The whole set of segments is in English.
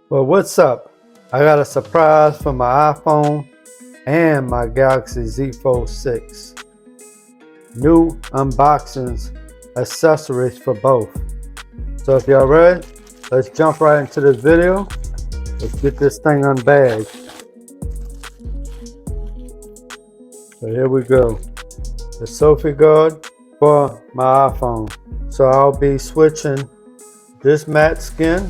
Well, what's up? I got a surprise for my iPhone and my Galaxy Z Fold 6. New unboxings, accessories for both. So if y'all ready, let's jump right into this video. Let's get this thing unbagged. So here we go. The Sophie guard for my iPhone. So I'll be switching this matte skin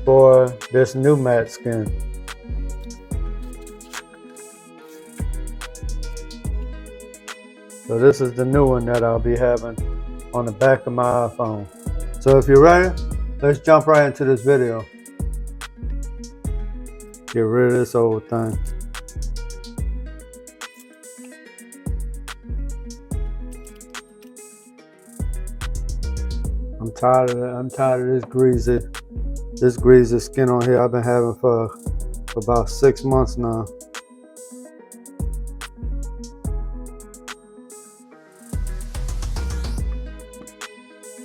for this new matte skin. So this is the new one that I'll be having on the back of my iPhone. So if you're ready, let's jump right into this video. Get rid of this old thing. I'm tired of this greasy skin on here I've been having for about 6 months now.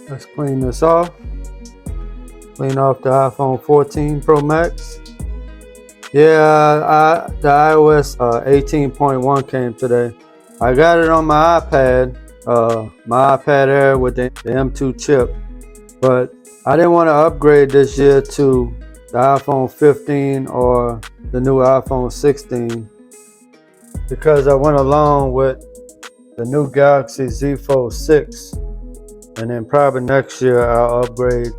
Let's clean this off. Clean off the iPhone 14 Pro Max. Yeah, the iOS 18.1 came today. I got it on my iPad Air with the M2 chip, but I didn't want to upgrade this year to the iPhone 15 or the new iPhone 16 because I went along with the new Galaxy Z Fold 6, and then probably next year I'll upgrade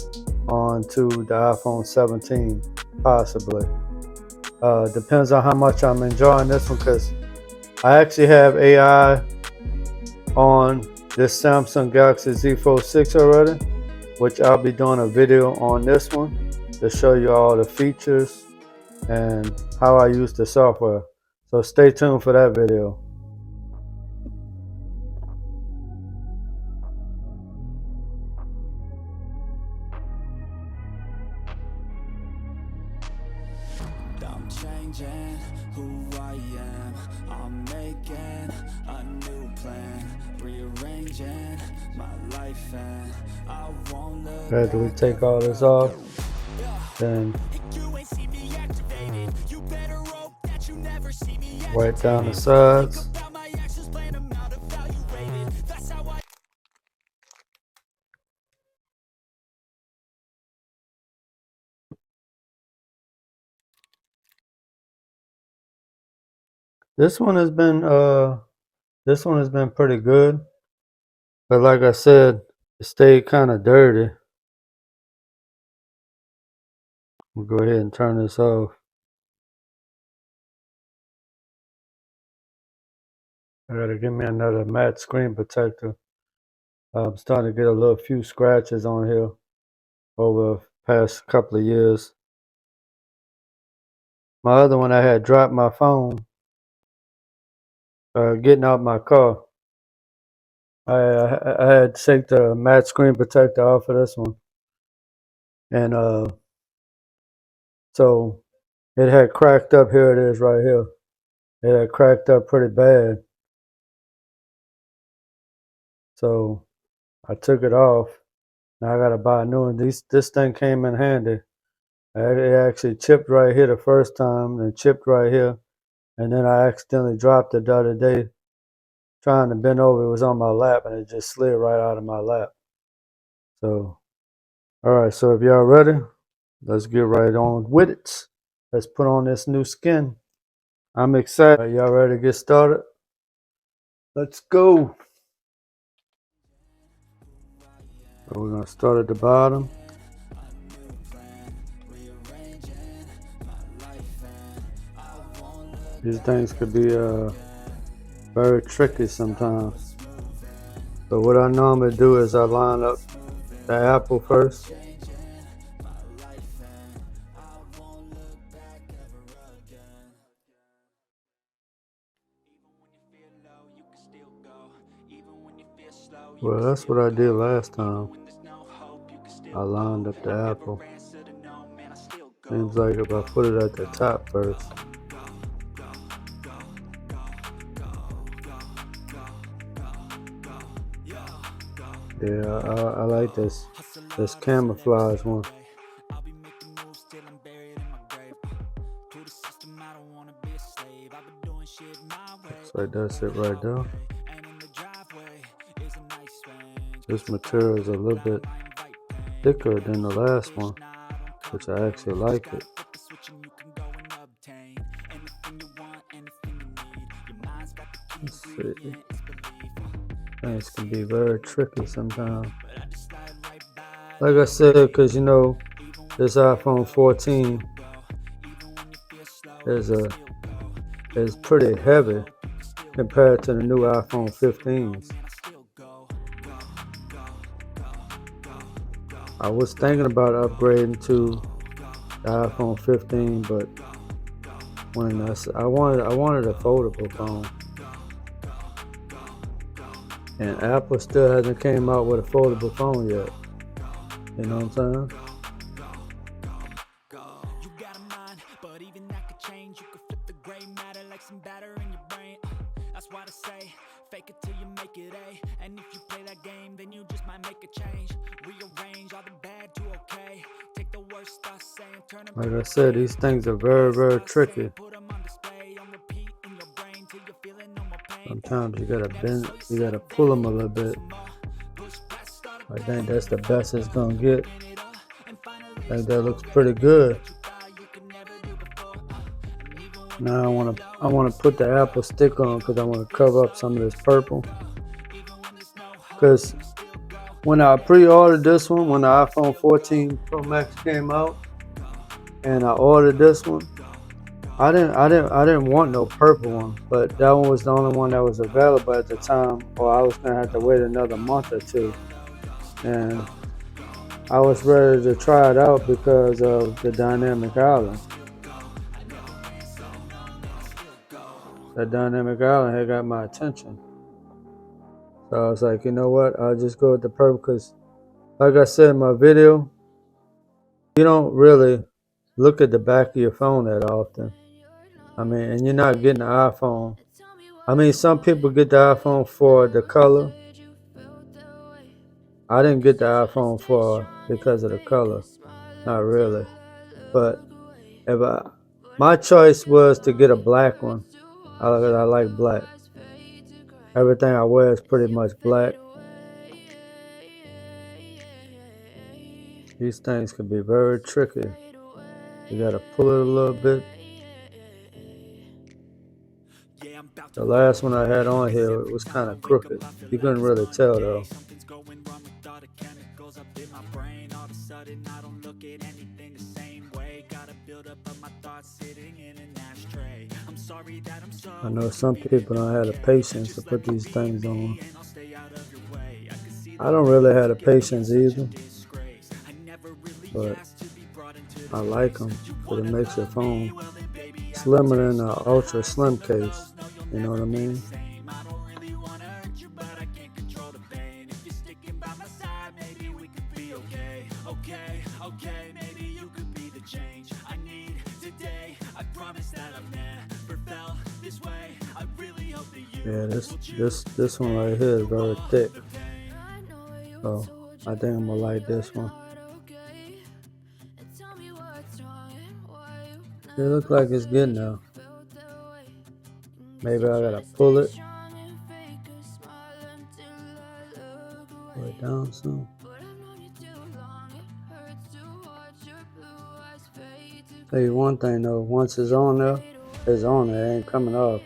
on to the iPhone 17 possibly. Depends on how much I'm enjoying this one, because I actually have AI on this Samsung Galaxy Z Fold 6 already, which I'll be doing a video on this one to show you all the features and how I use the software. So stay tuned for that video. I'm changing who I am. I'm making a new plan, rearranging my life, and I won't look. After we take all this off, then wipe down the sides. This one has been pretty good, but like I said, it stayed kind of dirty. We'll go ahead and turn this off. I gotta give me another matte screen protector. I'm starting to get a few scratches on here over the past couple of years. My other one, I had dropped my phone getting out my car. I had to take the matte screen protector off of this one, and so it had cracked up. Here it is right here. It had cracked up pretty bad, so I took it off. Now I gotta buy a new one. This thing came in handy. It actually chipped right here the first time, and chipped right here, and then I accidentally dropped it the other day trying to bend over. It was on my lap, and it just slid right out of my lap. So, all right, so if y'all ready, let's get right on with it. Let's put on this new skin. I'm excited. Are y'all ready to get started? Let's go. So we're gonna start at the bottom. These things could be very tricky sometimes. But what I normally do is I line up the apple first. Well, that's what I did last time. I lined up the apple. Seems like if I put it at the top first. Yeah, I like this camouflage one. Looks like that's it right there. This material is a little bit thicker than the last one, which I actually like it. Let's see. Things can be very tricky sometimes. Like I said, because you know, this iPhone 14 is pretty heavy compared to the new iPhone 15s. I was thinking about upgrading to the iPhone 15, but when I wanted a foldable phone, and Apple still hasn't came out with a foldable phone yet. You know what I'm saying? Fake it till you make it A. And if you play that game, then you just might make a change. Rearrange all the bad to okay. Take the worst thoughts saying, turn them. Like I said, these things are very, very tricky. Sometimes you gotta bend, you gotta pull them a little bit. I think that's the best it's gonna get. I think that looks pretty good. Now I wanna put the Apple stick on because I want to cover up some of this purple. Because when I pre-ordered this one, when the iPhone 14 Pro Max came out, and I ordered this one, I didn't want no purple one, but that one was the only one that was available at the time, or I was gonna have to wait another month or two. And I was ready to try it out because of the dynamic island. That dynamic island had got my attention. So I was like, you know what? I'll just go with the purple because, like I said in my video, you don't really look at the back of your phone that often. I mean, and you're not getting the iPhone. I mean, some people get the iPhone for the color. I didn't get the iPhone because of the color. Not really. But my choice was to get a black one. I like black. Everything I wear is pretty much black. These things can be very tricky. You gotta pull it a little bit. The last one I had on here, it was kind of crooked. You couldn't really tell though. I know some people don't have the patience to put these things on. I don't really have the patience either, but I like them because it makes your phone slimmer than an ultra slim case. You know what I mean? Yeah, this one right here is very thick. So I think I'm gonna like this one. It looks like it's good now. Maybe I gotta pull it. Pull it down some. Tell you one thing though, once it's on there, it's on there. It ain't coming off.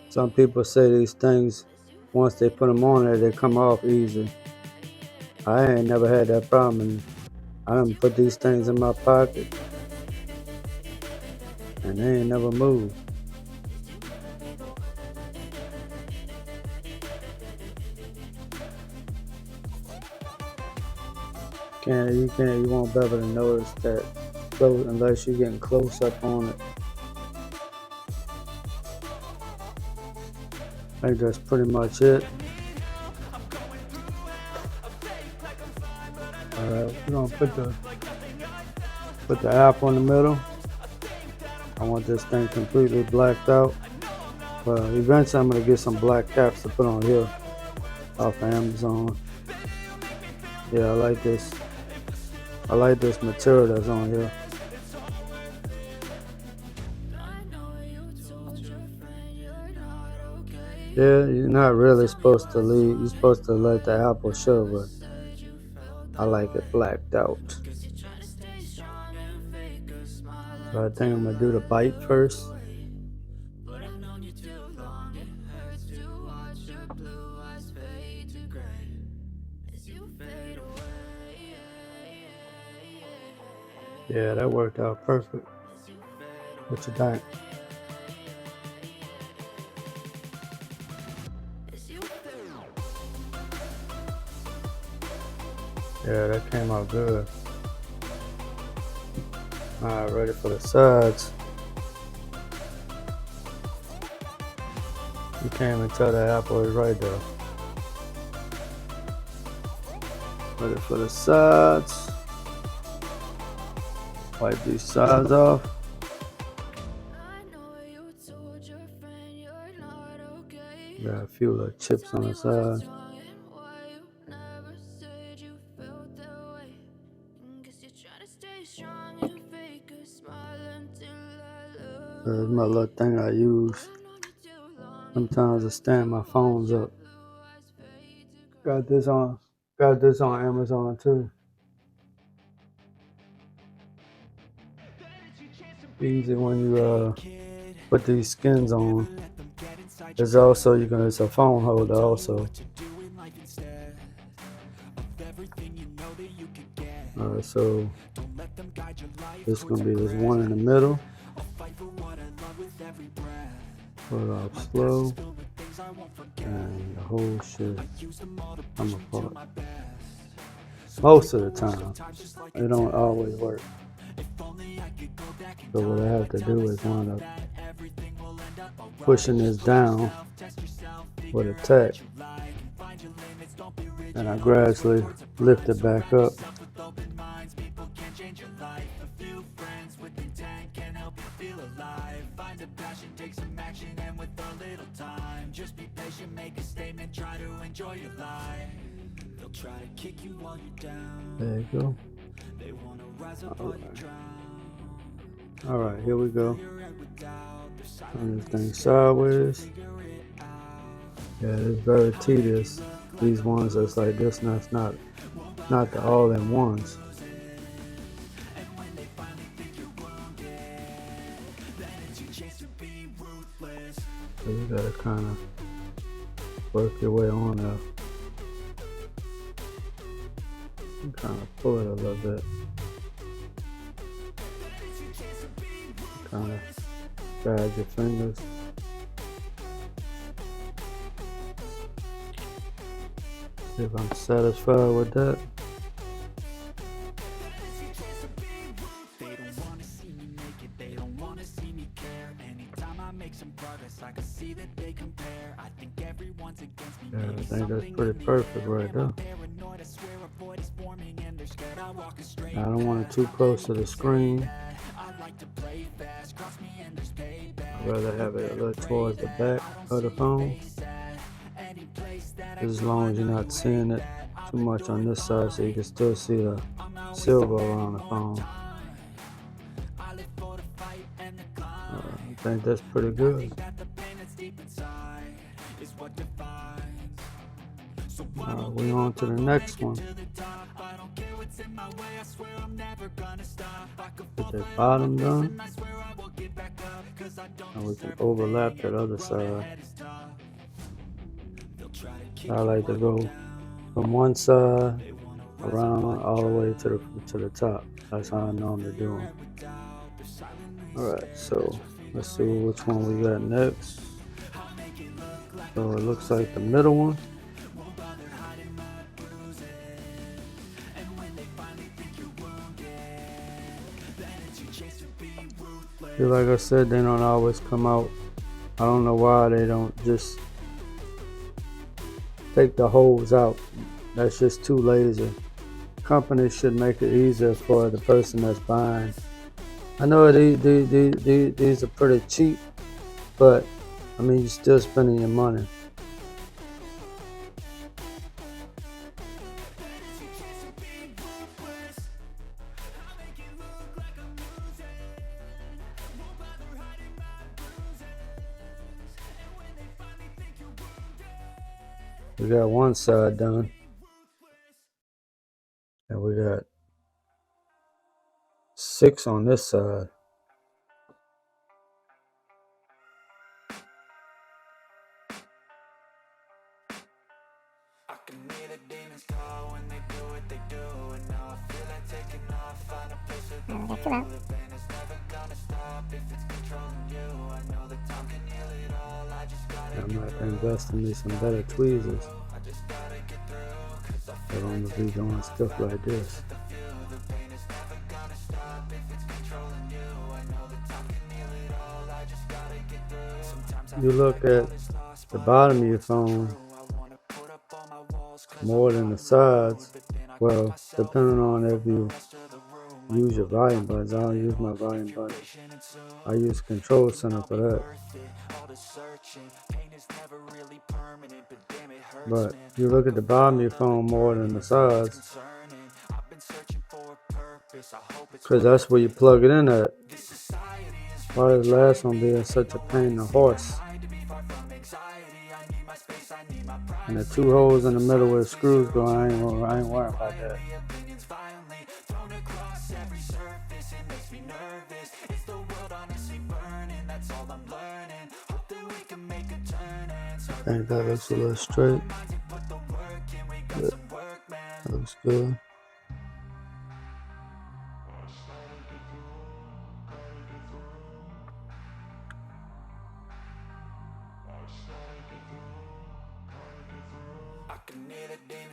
Some people say these things, once they put them on there, they come off easy. I ain't never had that problem, and I done put these things in my pocket, and they ain't never moved. You won't be able to notice that unless you're getting close up on it. I think that's pretty much it. Alright, we're gonna put the app on the middle. I want this thing completely blacked out. But eventually I'm gonna get some black caps to put on here off of Amazon. Yeah, I like this. I like this material that's on here. Yeah, you're not really supposed to leave. You're supposed to let the apple show, but I like it blacked out. So I think I'm gonna do the bite first. Yeah, that worked out perfect. What you think? Yeah, that came out good. Alright, ready for the sides. You can't even tell the apple is right there. Ready for the sides. Wipe these sides off. Got a few little chips on the side. There's my little thing I use. Sometimes I stand my phones up. Got this on Amazon too. Easy when you put these skins on. There's also it's a phone holder also. Alright, so this is gonna be this one in the middle. Put it off slow. And the whole shit come apart. Most of the time. It don't always work. So what I have to do is wind up pushing this down with a tack. And I gradually lift it back up. There you go. Alright, here we go. Turn this thing sideways. Yeah, it's very tedious. These ones that's like this, and that's not the all-in-ones. So you gotta kind of work your way on there. And kind of pull it a little bit. Kind of guide your fingers. See if I'm satisfied with that. Yeah, I think that's pretty perfect right there. I don't want it too close to the screen. I'd rather have it a little towards the back of the phone. As long as you're not seeing it too much on this side, so you can still see the silver around the phone. I think that's pretty good. We on to the next one. Get that bottom done. And we can overlap that other side. I like to go from one side around all the way to the top. That's how I normally do them. Alright, so let's see which one we got next. So it looks like the middle one. Like I said, they don't always come out. I don't know why they don't just take the holes out. That's just too lazy. Companies should make it easier for the person that's buying. I know these are pretty cheap, but I mean, you're still spending your money. We got one side done. And we got 6 on this side. I can hear the demons call when they do what they do, and now I feel like taking off, find a place with the view. The pain is never gonna stop if it's controlling you. I know that time can heal it all. I just gotta I might invest in me some better tweezers. I just gotta get through, 'cause I I don't want to be doing stuff like this. the view. The pain is never gonna stop if it's controlling you. I know that time can heal it all. I just gotta get through. Sometimes I You look at the bottom of your phone more than the sides. Well, depending on if you use your volume buttons. I don't use my volume button. I use Control Center for that. But you look at the bottom of your phone more than the sides, because that's where you plug it in at. Why is the last one being such a pain in the horse? And the 2 holes in the middle where the screws go, I ain't worried about that. I think that looks a little straight. But that looks good.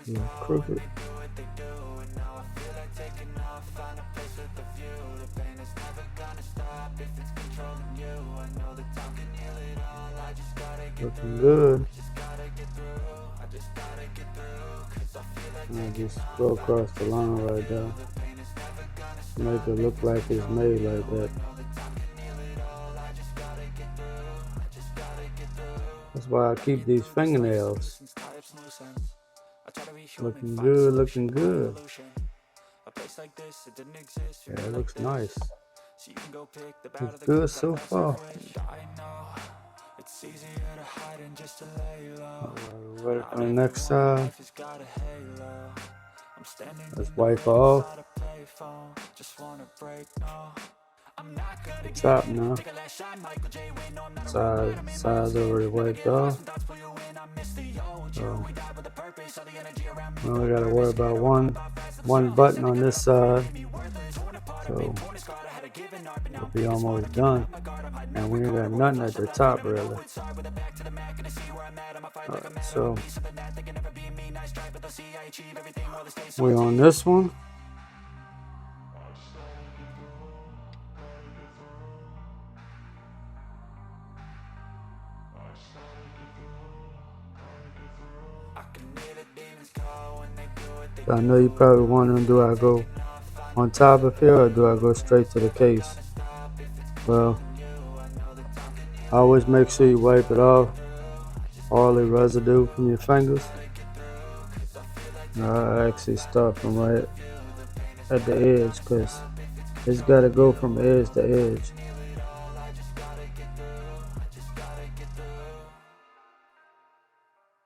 Yeah, crooked. Looking good. And I just go across the line right there. Make it look like it's made like that. That's why I keep these fingernails. Looking good, looking good. Yeah, it looks nice. Looks good so far. Ready for the next side. Let's wipe off. The top now. Side's already wiped off. So we only got to worry about one button on this side. So we'll be almost done. And we ain't got nothing at the top really. Alright, so we on this one. I know you probably wondering, do I go on top of here or do I go straight to the case? Well, I always make sure you wipe it off, all the residue from your fingers. I actually start from right at the edge, because it's got to go from edge to edge.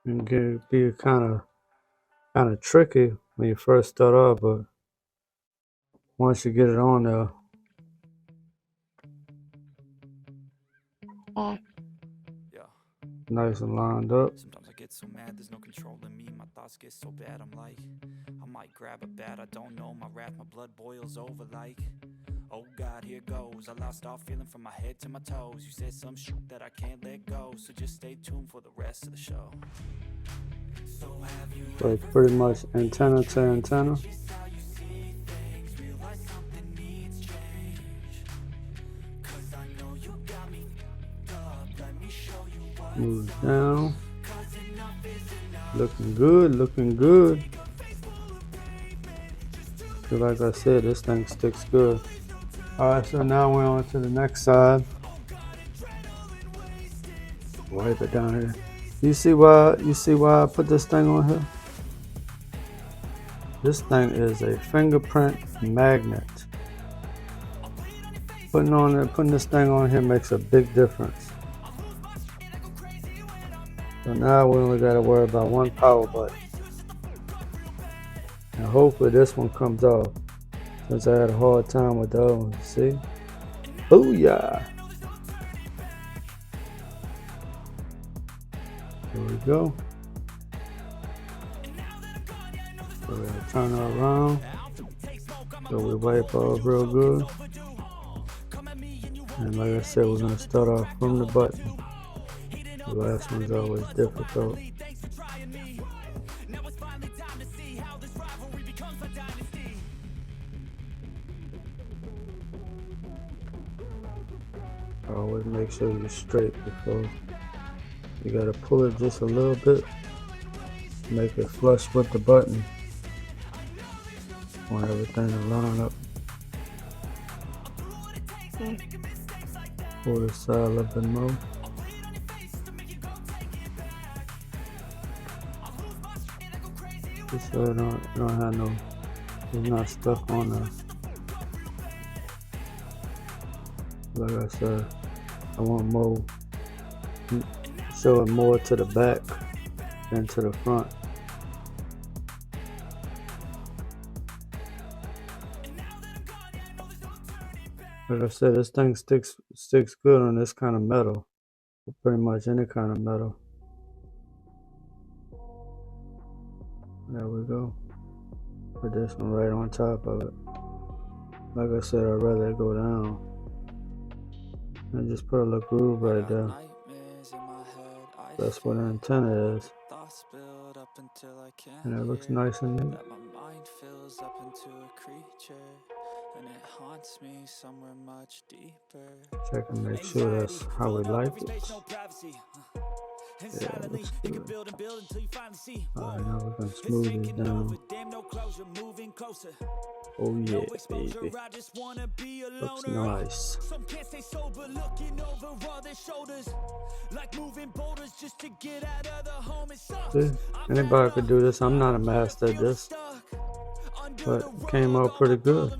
And it can be kind of tricky when you first start off, but once you get it on there, nice and lined up. Sometimes I get so mad, there's no controlling me. My thoughts get so bad, I'm like, I might grab a bat, I don't know. My wrath, my blood boils over like, oh God, here goes. I lost all feeling from my head to my toes. You said some shit that I can't let go, so just stay tuned for the rest of the show. So it's pretty much antenna to antenna. Move down. Looking good, looking good. So like I said, this thing sticks good. Alright, so now we're on to the next side. Wipe it down here. You see why I put this thing on here? This thing is a fingerprint magnet. Putting this thing on here makes a big difference. So now we only got to worry about one power button. And hopefully this one comes off, since I had a hard time with the other one. See? Booyah! Here we go. So we're gonna turn her around. So we wipe off real good. And like I said, we're gonna start off from the button. The last one's always difficult. Always make sure you're straight before. You gotta pull it just a little bit. Make it flush with the button. Want everything to line up. Pull the side a little bit more. Just so it don't have no, it's not stuck on there. Like I said, I want more, show it more to the back than to the front. Like I said, this thing sticks good on this kind of metal. Pretty much any kind of metal. There we go. Put this one right on top of it. Like I said, I'd rather it go down. And just put a little groove right there. That's what the antenna is. And it looks nice and neat. Check and make sure that's how we like it. Yeah, it looks good. Alright, now we're gonna smooth it down. Oh yeah, baby. Looks nice. See, anybody could do this. I'm not a master at this, but it came out pretty good.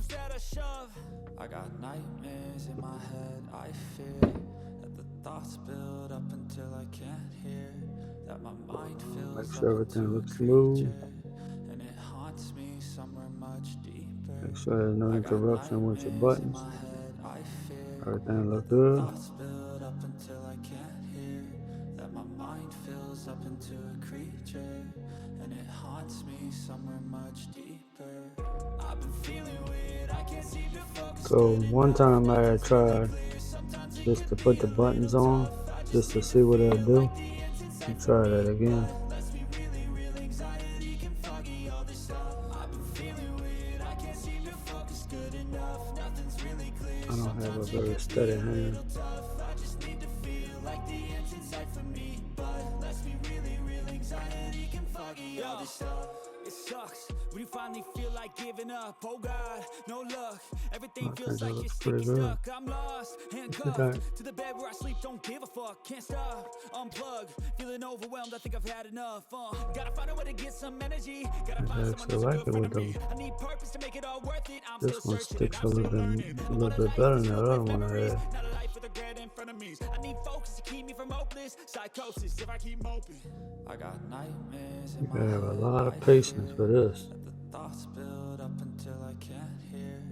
I got nightmares in my head. I fear that the thoughts build up until I can't hear. That my mind fills Make sure everything looks smooth. And it haunts me somewhere much deeper. Make sure there's no interruption with your buttons. Everything look good. Thoughts build up until I can't hear. That my mind fills up into a creature. And it haunts me somewhere much deeper. I've been feeling weird. I can't seem to focus. So one time I had tried just to put the buttons on, just to see what it'll do. And try that again. I don't have a very steady hand. It sucks when you finally feel like giving up. Oh God, no luck. Everything feels like you're pretty good. stuck. I'm lost, handcuffed to the bed where I sleep. Don't give a fuck, can't stop. Unplug, feeling overwhelmed. I think I've had enough. Gotta find a way to get some energy. Gotta find someone who's good for me. I need purpose to make it all worth it. I'm This one sticks a little bit better than the other one I had. not a life with regret in front of me. I need focus to keep me from hopeless psychosis. If I keep moping, I got nightmares. You gotta have a lot of patience for this. Thoughts build up until I can't hear.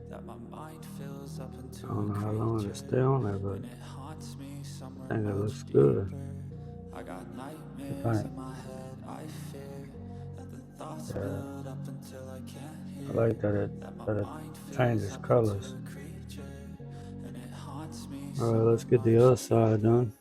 That my mind fills up into I don't know how long it'll stay on there, but it haunts me somewhere. I think it looks good. I got nightmares in my head. I fear that the thoughts build up until I can't hear. I like that it changes colors. And it haunts me. Alright, let's get the other side done.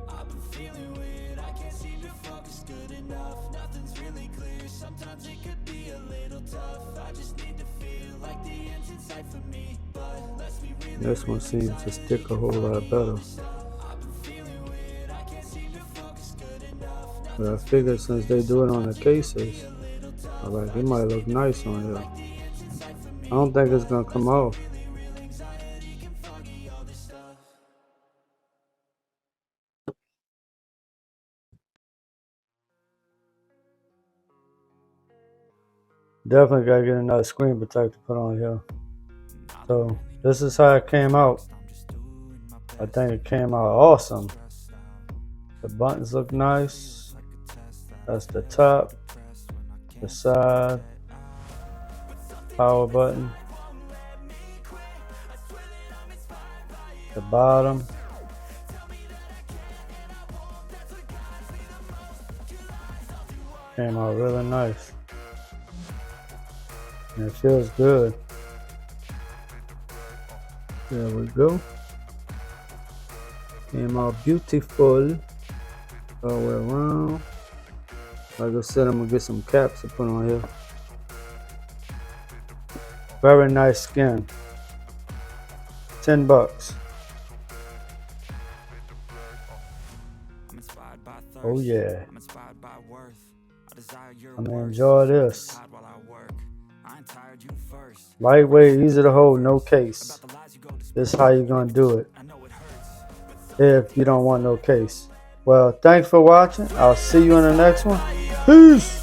I've been feeling weird. I can't seem to focus good enough. Nothing's really clear. Sometimes it could be a little tough. I just need to feel like the end's in sight for me. But let's be real. This one seems to stick a whole lot better. But I figured since they do it on the cases, I'm like, it might look nice on here. I don't think it's gonna come off. Definitely gotta get another screen protector put on here. So this is how it came out. I think it came out awesome. The buttons look nice. That's the top, the side, power button, the bottom. Came out really nice. And it feels good. There we go. Came out beautiful. All the way around. Like I said, I'm gonna get some caps to put on here. Very nice skin. $10. Oh yeah. I'm gonna enjoy this. Lightweight, easy to hold, no case. This is how you're gonna do it if you don't want no case. Well, thanks for watching. I'll see you in the next one. Peace.